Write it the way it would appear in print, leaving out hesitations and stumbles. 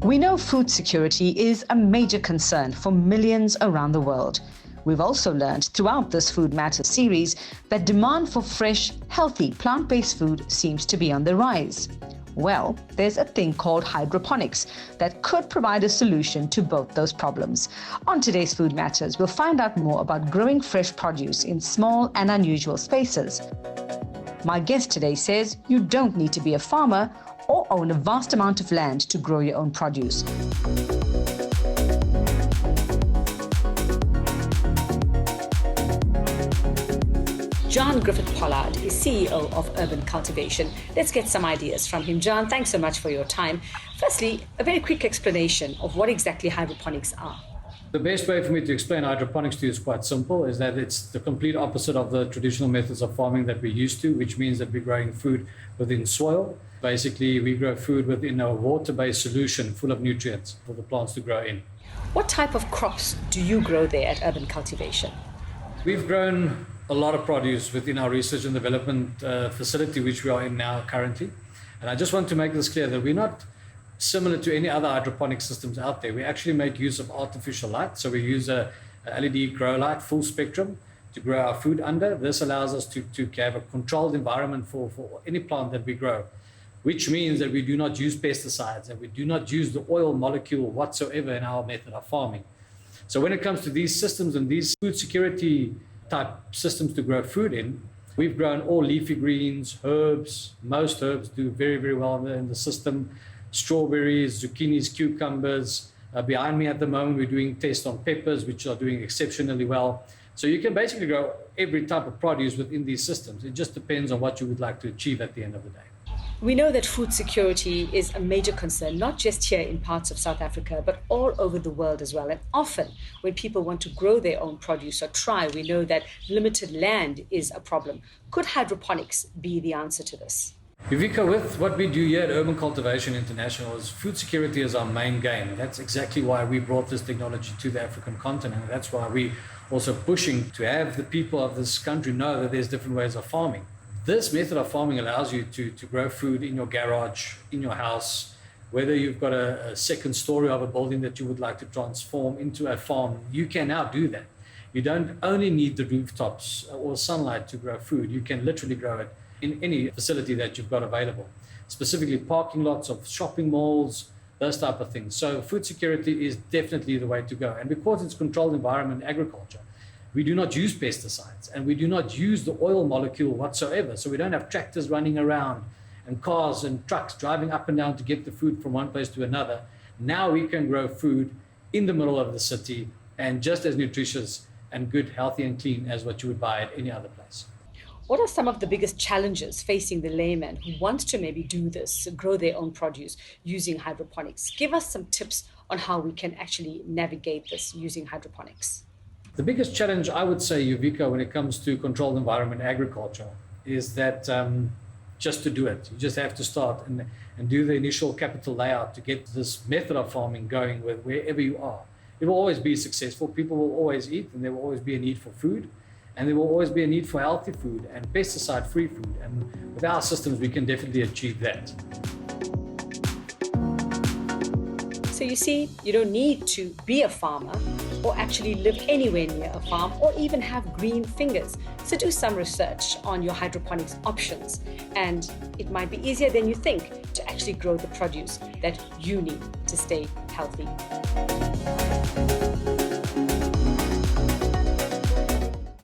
We know food security is a major concern for millions around the world. We've also learned throughout this Food Matters series that demand for fresh, healthy, plant-based food seems to be on the rise. Well, there's a thing called hydroponics that could provide a solution to both those problems. On today's Food Matters, we'll find out more about growing fresh produce in small and unusual spaces. My guest today says you don't need to be a farmer or own a vast amount of land to grow your own produce. John Griffith-Pollard is CEO of Urban Cultivation. Let's get some ideas from him. John, thanks so much for your time. Firstly, a very quick explanation of what exactly hydroponics are. The best way for me to explain hydroponics to you is quite simple, is that it's the complete opposite of the traditional methods of farming that we're used to, which means that we're growing food within soil. Basically, we grow food within a water-based solution full of nutrients for the plants to grow in. What type of crops do you grow there at Urban Cultivation? We've grown a lot of produce within our research and development facility, which we are in now currently. And I just want to make this clear that we're not similar to any other hydroponic systems out there. We actually make use of artificial light. So we use a LED grow light, full spectrum, to grow our food under. This allows us to have a controlled environment for any plant that we grow, which means that we do not use pesticides and we do not use the oil molecule whatsoever in our method of farming. So when it comes to these systems and these food security type systems to grow food in, we've grown all leafy greens, herbs. Most herbs do very, very well in the system. Strawberries, zucchinis, cucumbers. Behind me at the moment, we're doing tests on peppers, which are doing exceptionally well. So you can basically grow every type of produce within these systems. It just depends on what you would like to achieve at the end of the day. We know that food security is a major concern, not just here in parts of South Africa, but all over the world as well. And often when people want to grow their own produce or try, we know that limited land is a problem. Could hydroponics be the answer to this? Yuvika, with what we do here at Urban Cultivation International, is food security is our main game. That's exactly why we brought this technology to the African continent. And that's why we're also pushing to have the people of this country know that there's different ways of farming. This method of farming allows you to grow food in your garage, in your house, whether you've got a second story of a building that you would like to transform into a farm, you can now do that. You don't only need the rooftops or sunlight to grow food. You can literally grow it in any facility that you've got available, specifically parking lots of shopping malls, those type of things. So food security is definitely the way to go. And because it's controlled environment agriculture, we do not use pesticides and we do not use the oil molecule whatsoever. So we don't have tractors running around and cars and trucks driving up and down to get the food from one place to another. Now we can grow food in the middle of the city and just as nutritious and good, healthy and clean as what you would buy at any other place. What are some of the biggest challenges facing the layman who wants to maybe do this, grow their own produce using hydroponics? Give us some tips on how we can actually navigate this using hydroponics. The biggest challenge, I would say, Yuvika, when it comes to controlled environment agriculture is that just to do it, you just have to start and do the initial capital layout to get this method of farming going with wherever you are. It will always be successful. People will always eat and there will always be a need for food. And there will always be a need for healthy food and pesticide-free food. And with our systems, we can definitely achieve that. So you see, you don't need to be a farmer or actually live anywhere near a farm or even have green fingers. So do some research on your hydroponics options. And it might be easier than you think to actually grow the produce that you need to stay healthy.